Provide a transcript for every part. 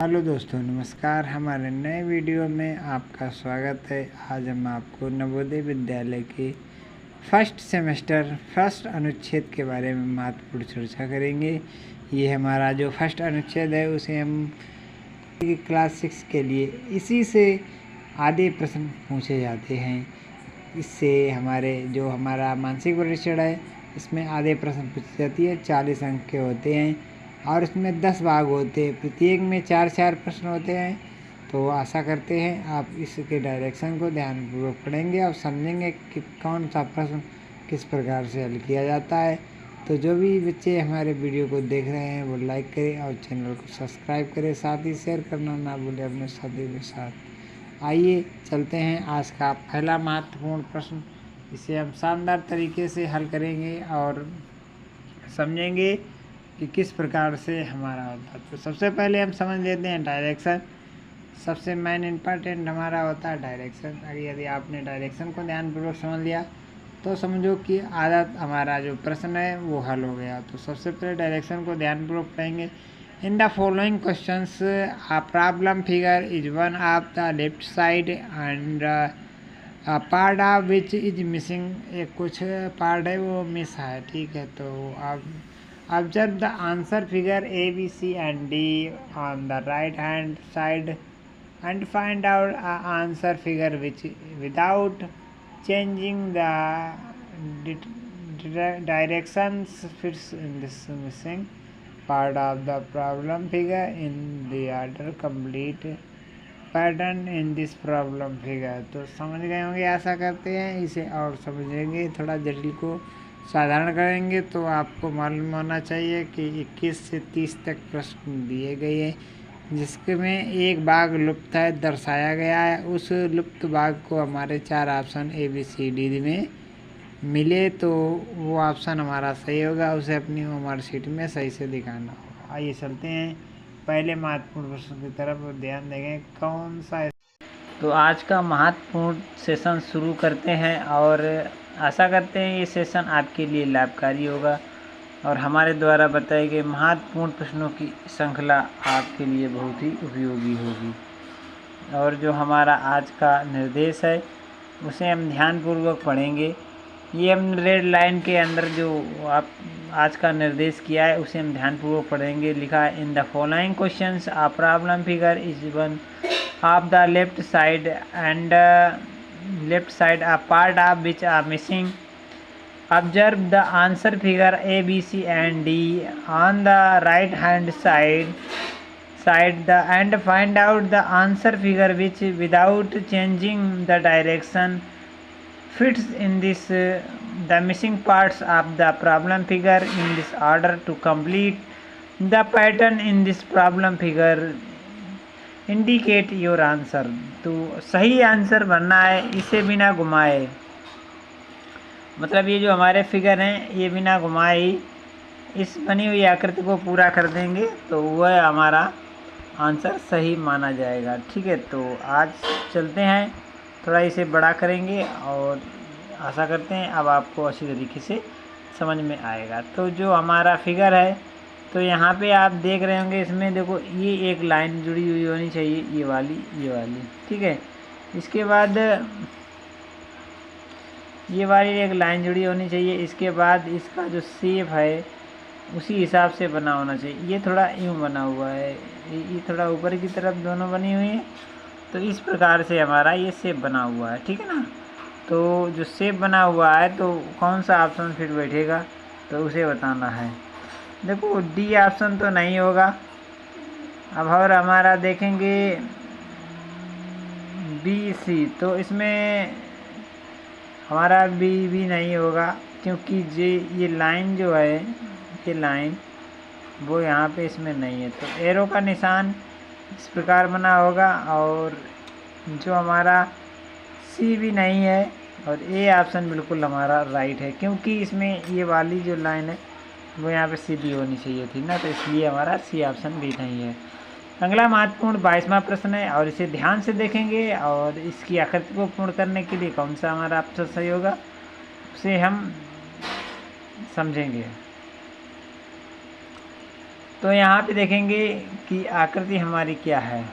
Hello दोस्तों, नमस्कार। हमारे नए वीडियो में आपका स्वागत है। आज हम आपको नवोदय विद्यालय के फर्स्ट सेमेस्टर फर्स्ट अनुच्छेद के बारे में महत्वपूर्ण चर्चा करेंगे। ये हमारा जो फर्स्ट अनुच्छेद है उसे हम क्लास 6 के लिए इसी से आधे प्रश्न पूछे जाते हैं। इससे हमारा मानसिक परीक्षण है, इसमें आधे प्रश्न पूछी जाती है। 40 अंक के होते हैं और इसमें 10 भाग होते हैं, प्रत्येक में 4-4 प्रश्न होते हैं। तो आशा करते हैं आप इसके डायरेक्शन को ध्यानपूर्वक पढ़ेंगे और समझेंगे कि कौन सा प्रश्न किस प्रकार से हल किया जाता है। तो जो भी बच्चे हमारे वीडियो को देख रहे हैं वो लाइक करें और चैनल को सब्सक्राइब करें, साथ ही शेयर करना ना भूलें अपने साथियों के साथ। आइए चलते हैं आज का पहला महत्वपूर्ण प्रश्न। इसे हम शानदार तरीके से हल करेंगे और समझेंगे कि किस प्रकार से हमारा होता है। तो सबसे पहले हम समझ लेते हैं डायरेक्शन। सबसे मेन इम्पॉर्टेंट हमारा होता है डायरेक्शन। अगर यदि आपने डायरेक्शन को ध्यानपूर्वक समझ लिया तो समझो कि आधा हमारा जो प्रश्न है वो हल हो गया। तो सबसे पहले डायरेक्शन को ध्यानपूर्वक पढ़ेंगे। इन the following questions a problem figure is one of the left side and part of which is missing. एक कुछ पार्ट है वो मिस है, ठीक है। तो आप observe the answer figure A, B, C and D on the right hand side and find out a answer figure which without changing the directions fits in this missing part of the problem figure in the order complete pattern in this problem figure। तो समझ गए होंगे, आशा करते हैं। इसे और समझेंगे, थोड़ा जटिल को साधारण करेंगे। तो आपको मालूम होना चाहिए कि 21 से 30 तक प्रश्न दिए गए हैं जिसके में एक भाग लुप्त है, दर्शाया गया है। उस लुप्त भाग को हमारे 4 option A, B, C, D में मिले तो वो ऑप्शन हमारा सही होगा। उसे अपनी मार्कशीट में सही से दिखाना होगा। आइए चलते हैं पहले महत्वपूर्ण प्रश्न की तरफ, ध्यान देंगे कौन सा। तो आज का महत्वपूर्ण सेशन शुरू करते हैं और आशा करते हैं ये सेशन आपके लिए लाभकारी होगा और हमारे द्वारा बताए गए महत्वपूर्ण प्रश्नों की श्रृंखला आपके लिए बहुत ही उपयोगी होगी। और जो हमारा आज का निर्देश है उसे हम ध्यानपूर्वक पढ़ेंगे। ये हम रेड लाइन के अंदर जो आप आज का निर्देश किया है उसे हम ध्यानपूर्वक पढ़ेंगे। लिखा है in the following questions a problem figure is one of the left side and left side a part of which are missing. Observe the answer figure A, B, C and D on the right hand side and find out the answer figure which without changing the direction fits in this the missing parts of the problem figure in this order to complete the pattern in this problem figure। Indicate your answer. तो सही answer बनना है इसे बिना घुमाए, मतलब ये जो हमारे फिगर हैं ये बिना घुमाए ही इस बनी हुई आकृति को पूरा कर देंगे तो वह हमारा आंसर सही माना जाएगा, ठीक है। तो आज चलते हैं, थोड़ा इसे बड़ा करेंगे और आशा करते हैं अब आपको अच्छी तरीके से समझ में आएगा। तो जो हमारा फिगर है तो यहाँ पे आप देख रहे होंगे, इसमें देखो ये एक लाइन जुड़ी हुई होनी चाहिए, ये वाली, ठीक है। इसके बाद ये वाली एक लाइन जुड़ी होनी चाहिए। इसके बाद इसका जो शेप है उसी हिसाब से बना होना चाहिए। ये थोड़ा यूँ बना हुआ है, ये थोड़ा ऊपर की तरफ दोनों बनी हुई है। तो इस प्रकार से हमारा ये शेप बना हुआ है, ठीक है ना। तो जो शेप बना हुआ है तो कौन सा ऑप्शन फिर बैठेगा तो उसे बताना है। देखो डी ऑप्शन तो नहीं होगा। अब और हमारा देखेंगे बी, सी, तो इसमें हमारा बी भी नहीं होगा क्योंकि ये लाइन जो है, ये लाइन वो यहाँ पे इसमें नहीं है। तो एरो का निशान इस प्रकार बना होगा और जो हमारा सी भी नहीं है और ए ऑप्शन बिल्कुल हमारा राइट है क्योंकि इसमें ये वाली जो लाइन है वो यहाँ पे सीधी होनी चाहिए थी ना, तो इसलिए हमारा सी ऑप्शन भी नहीं है। अगला महत्वपूर्ण 22वां प्रश्न है और इसे ध्यान से देखेंगे और इसकी आकृति को पूर्ण करने के लिए कौन सा हमारा ऑप्शन सही होगा उसे हम समझेंगे। तो यहाँ पे देखेंगे कि आकृति हमारी क्या है।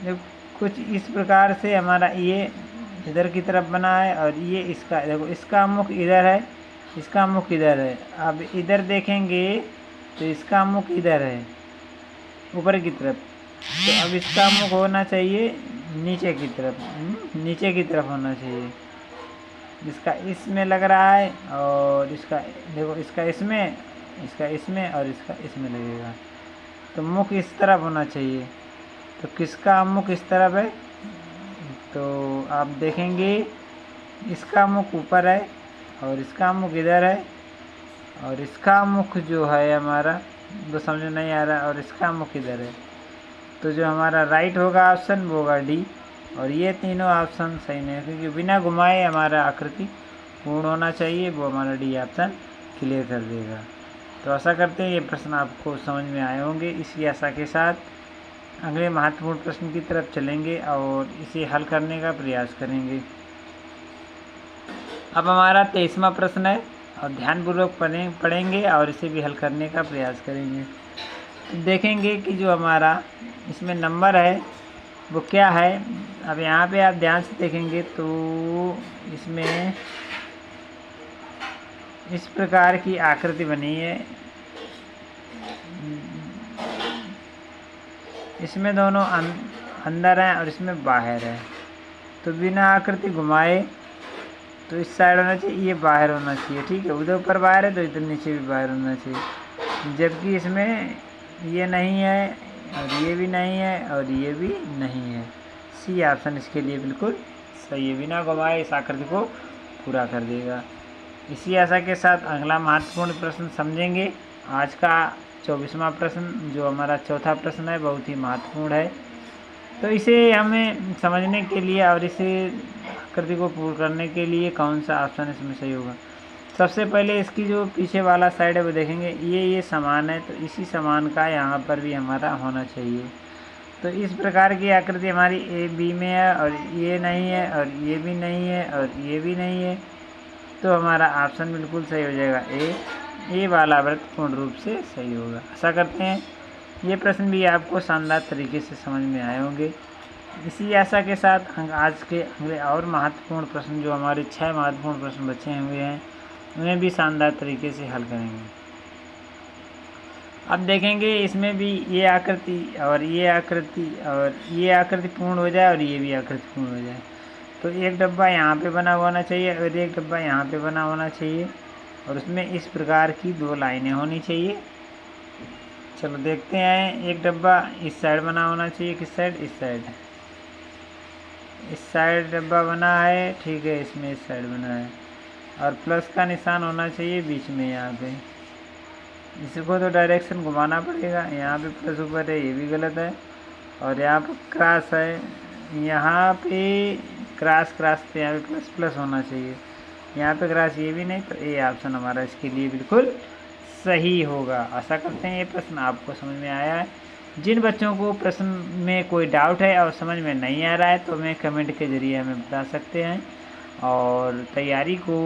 जब कुछ इस प्रकार से हमारा ये इधर की तरफ बना है और ये इसका, देखो इसका मुख इधर है, इसका मुख इधर है। अब इधर देखेंगे तो इसका मुख इधर है ऊपर की तरफ, तो अब इसका मुख होना चाहिए नीचे की तरफ, नीचे की तरफ होना चाहिए। इसका इसमें लग रहा है और इसका देखो, इसका इसमें, इसका इसमें और इसका इसमें लगेगा, तो मुख इस तरफ होना चाहिए। तो किसका मुख इस तरफ है, तो आप देखेंगे इसका मुख ऊपर है और इसका मुख इधर है, और इसका मुख जो है हमारा वो समझ नहीं आ रहा, और इसका मुख इधर है। तो जो हमारा राइट होगा ऑप्शन वो होगा डी, और ये तीनों ऑप्शन सही नहीं है, क्योंकि बिना घुमाए हमारा आकृति पूर्ण होना चाहिए, वो हमारा डी ऑप्शन क्लियर कर देगा। तो आशा करते हैं ये प्रश्न आपको समझ में आए होंगे। इसी आशा के साथ अगले महत्वपूर्ण प्रश्न की तरफ चलेंगे और इसे हल करने का प्रयास करेंगे। अब हमारा 23वां प्रश्न है और ध्यानपूर्वक पढ़ेंगे और इसे भी हल करने का प्रयास करेंगे। तो देखेंगे कि जो हमारा इसमें नंबर है वो क्या है। अब यहाँ पे आप ध्यान से देखेंगे तो इसमें इस प्रकार की आकृति बनी है, इसमें दोनों अंदर हैं और इसमें बाहर है। तो बिना आकृति घुमाए तो इस साइड होना चाहिए, ये बाहर होना चाहिए, ठीक है। उधर ऊपर बाहर है तो इधर नीचे भी बाहर होना चाहिए, जबकि इसमें ये नहीं है और ये भी नहीं है और ये भी नहीं है। सी ऑप्शन इसके लिए बिल्कुल सही है, बिना घुमाए इस आकृति को पूरा कर देगा। इसी आशा के साथ अगला महत्वपूर्ण प्रश्न समझेंगे। आज का 24वां प्रश्न जो हमारा चौथा प्रश्न है बहुत ही महत्वपूर्ण है। तो इसे हमें समझने के लिए और इसे आकृति को पूर्ण करने के लिए कौन सा ऑप्शन इसमें सही होगा। सबसे पहले इसकी जो पीछे वाला साइड है वो देखेंगे, ये समान है, तो इसी समान का यहाँ पर भी हमारा होना चाहिए। तो इस प्रकार की आकृति हमारी ए बी में है और ये नहीं है और ये भी नहीं है और ये भी नहीं है, तो हमारा ऑप्शन बिल्कुल सही हो जाएगा ए वाला वृत्त पूर्ण रूप से सही होगा। आशा करते हैं ये प्रश्न भी आपको शानदार तरीके से समझ में आए होंगे। इसी आशा के साथ आज के अगले और महत्वपूर्ण प्रश्न जो हमारे 6 महत्वपूर्ण प्रश्न बचे हुए हैं उन्हें भी शानदार तरीके से हल करेंगे। अब देखेंगे इसमें भी ये आकृति और ये आकृति और ये आकृति पूर्ण हो जाए और ये भी आकृति पूर्ण हो जाए, तो एक डब्बा यहाँ पे बना होना चाहिए और एक डब्बा यहाँ पे बना होना चाहिए, और उसमें इस प्रकार की 2 लाइनें होनी चाहिए। चलो देखते हैं। एक डब्बा इस साइड बना होना चाहिए, किस साइड, इस साइड, इस साइड डब्बा बना है, ठीक है, इसमें इस साइड बना है, और प्लस का निशान होना चाहिए बीच में यहाँ पे। इसको तो डायरेक्शन घुमाना पड़ेगा, यहाँ पे प्लस ऊपर है, ये भी गलत है, और यहाँ पर क्रॉस है, यहाँ पे क्रॉस पे यहाँ पे प्लस प्लस होना चाहिए, यहाँ पे क्रॉस ये भी नहीं, तो ए ऑप्शन हमारा इसके लिए बिल्कुल सही होगा। आशा करते हैं ये प्रश्न आपको समझ में आया है। जिन बच्चों को प्रश्न में कोई डाउट है और समझ में नहीं आ रहा है तो हमें कमेंट के ज़रिए हमें बता सकते हैं और तैयारी को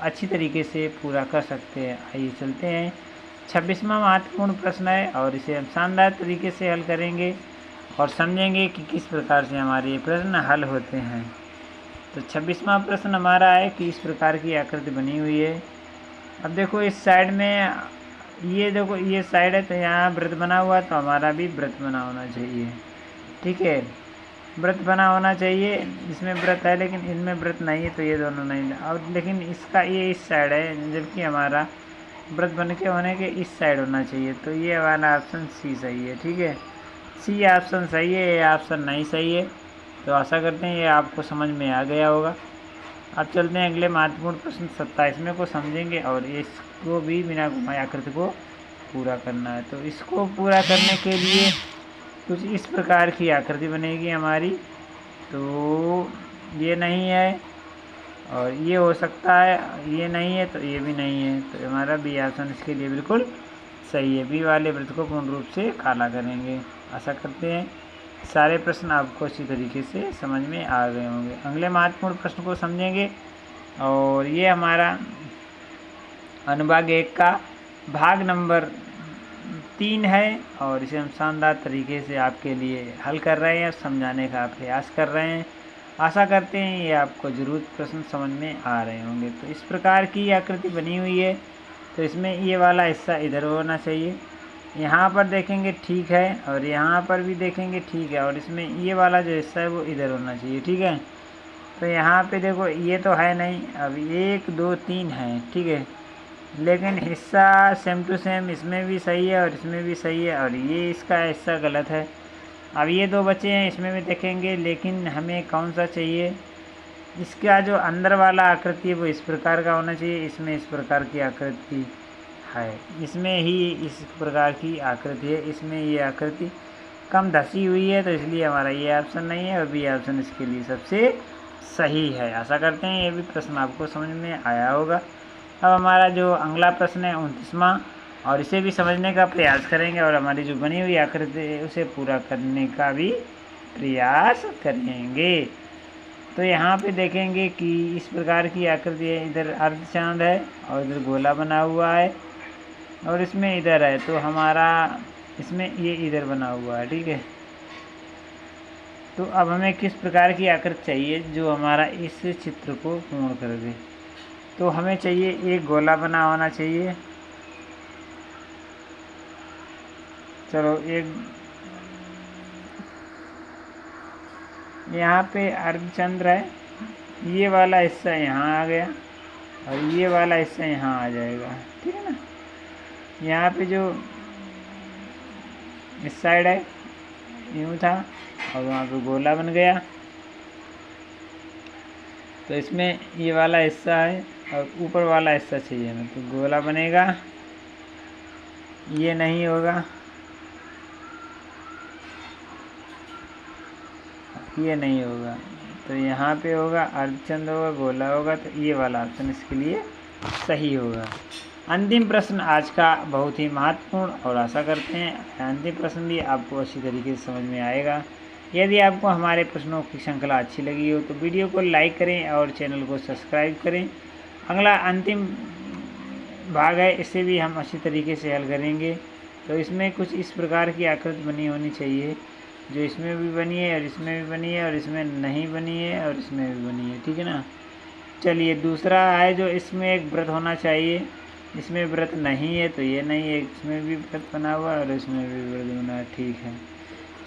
अच्छी तरीके से पूरा कर सकते हैं। आइए चलते हैं। 26वां महत्वपूर्ण प्रश्न है और इसे हम शानदार तरीके से हल करेंगे और समझेंगे कि किस प्रकार से हमारे ये प्रश्न हल होते हैं। तो 26वां प्रश्न हमारा है कि इस प्रकार की आकृति बनी हुई है। अब देखो इस साइड में, ये देखो ये साइड है तो यहाँ वृत्त बना हुआ, तो हमारा भी वृत्त बना होना चाहिए, ठीक है, वृत्त बना होना चाहिए। इसमें वृत्त है लेकिन इनमें वृत्त नहीं है, तो ये दोनों नहीं। और लेकिन इसका ये इस साइड है, जबकि हमारा वृत्त बन के होने के इस साइड होना चाहिए, तो ये वाला ऑप्शन सी सही है, ठीक है, सी ऑप्शन सही है, ये ऑप्शन नहीं सही है। तो आशा करते हैं ये आपको समझ में आ गया होगा। अब चलते हैं अगले महत्वपूर्ण प्रश्न 27वें को समझेंगे और इसको भी बिना घुमाए आकृति को पूरा करना है। तो इसको पूरा करने के लिए कुछ इस प्रकार की आकृति बनेगी हमारी। तो ये नहीं है और ये हो सकता है, ये नहीं है, तो ये भी नहीं है, तो हमारा बी ऑप्शन इसके लिए बिल्कुल सही है। बी वाले वृत्त को पूर्ण रूप से काला करेंगे। आशा करते हैं सारे प्रश्न आपको अच्छी तरीके से समझ में आ गए होंगे। अगले महत्वपूर्ण प्रश्न को समझेंगे और ये हमारा अनुभाग 1 का भाग नंबर 3 है और इसे हम शानदार तरीके से आपके लिए हल कर रहे हैं, समझाने का प्रयास कर रहे हैं। आशा करते हैं ये आपको ज़रूर प्रश्न समझ में आ रहे होंगे। तो इस प्रकार की आकृति बनी हुई है, तो इसमें ये वाला हिस्सा इधर होना चाहिए, यहाँ पर देखेंगे ठीक है, और यहाँ पर भी देखेंगे ठीक है, और इसमें ये वाला जो हिस्सा है वो इधर होना चाहिए, ठीक है। तो यहाँ पे देखो ये तो है नहीं, अब 1 2 3 है, ठीक है, लेकिन हिस्सा सेम टू सेम इसमें भी सही है और इसमें भी सही है, और ये इसका हिस्सा गलत है। अब ये 2 बचे हैं, इसमें भी देखेंगे, लेकिन हमें कौन सा चाहिए, इसका जो अंदर वाला आकृति है वो इस प्रकार का होना चाहिए, इसमें इस प्रकार की आकृति है, इसमें ही इस प्रकार की आकृति है, इसमें ये आकृति कम धसी हुई है, तो इसलिए हमारा ये ऑप्शन नहीं है और बी ऑप्शन इसके लिए सबसे सही है। आशा करते हैं ये भी प्रश्न आपको समझ में आया होगा। अब हमारा जो अगला प्रश्न है 29वां, और इसे भी समझने का प्रयास करेंगे और हमारी जो बनी हुई आकृति है उसे पूरा करने का भी प्रयास करेंगे। तो यहाँ पे देखेंगे कि इस प्रकार की आकृति है, इधर अर्धचांद है और इधर गोला बना हुआ है और इसमें इधर है, तो हमारा इसमें ये इधर बना हुआ है, ठीक है। तो अब हमें किस प्रकार की आकृति चाहिए जो हमारा इस चित्र को पूर्ण कर दे। तो हमें चाहिए एक गोला बना होना चाहिए, चलो एक यहाँ पे अर्धचंद्र है, ये वाला हिस्सा यहाँ आ गया और ये वाला हिस्सा यहाँ आ जाएगा, ठीक है ना। यहाँ पे जो इस साइड है यूँ था और वहाँ पे गोला बन गया, तो इसमें ये वाला हिस्सा है और ऊपर वाला हिस्सा चाहिए हमें, तो गोला बनेगा, ये नहीं होगा, ये नहीं होगा, तो यहाँ पे होगा अर्धचंद्र होगा, गोला होगा, तो ये वाला ऑप्शन इसके लिए सही होगा। अंतिम प्रश्न आज का बहुत ही महत्वपूर्ण, और आशा करते हैं अंतिम प्रश्न भी आपको अच्छी तरीके से समझ में आएगा। यदि आपको हमारे प्रश्नों की श्रृंखला अच्छी लगी हो तो वीडियो को लाइक करें और चैनल को सब्सक्राइब करें। अगला अंतिम भाग है, इसे भी हम अच्छी तरीके से हल करेंगे। तो इसमें कुछ इस प्रकार की आकृति बनी होनी चाहिए, जो इसमें भी बनी है और इसमें भी बनी है और इसमें नहीं बनी है और इसमें भी बनी है, ठीक है ना। चलिए दूसरा है जो इसमें एक वृत्त होना चाहिए, इसमें वृत्त नहीं है तो ये नहीं है, इसमें भी वृत्त बना हुआ है और इसमें भी वृत्त बना है, ठीक है।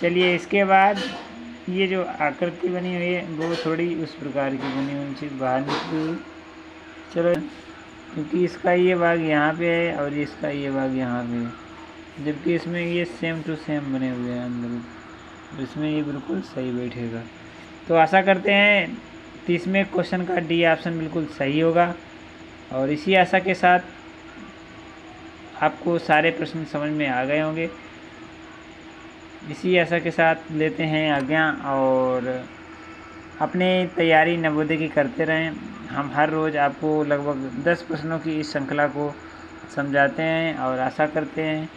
चलिए इसके बाद ये जो आकृति बनी हुई है वो थोड़ी उस प्रकार की बनी होनी चाहिए, बाहर निकली हुई। चलो क्योंकि इसका ये भाग यहाँ पे है और इसका ये भाग यहाँ पे है, जबकि इसमें ये सेम टू सेम बने हुए हैं अंदर, इसमें ये बिल्कुल सही बैठेगा। तो आशा करते हैं 30वें क्वेश्चन का डी ऑप्शन बिल्कुल सही होगा, और इसी आशा के साथ आपको सारे प्रश्न समझ में आ गए होंगे। इसी आशा के साथ लेते हैं आज्ञा, और अपनी तैयारी नवोदय की करते रहें। हम हर रोज़ आपको लगभग 10 प्रश्नों की इस श्रृंखला को समझाते हैं और आशा करते हैं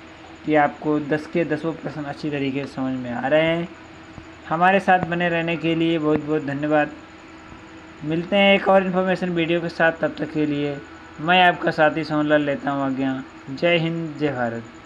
कि आपको 10 के 10 प्रश्न अच्छी तरीके से समझ में आ रहे हैं। हमारे साथ बने रहने के लिए बहुत बहुत धन्यवाद। मिलते हैं एक और इन्फॉर्मेशन वीडियो के साथ, तब तक के लिए मैं आपका साथी सोनलाल लेता हूँ आज्ञा। जय हिंद, जय भारत।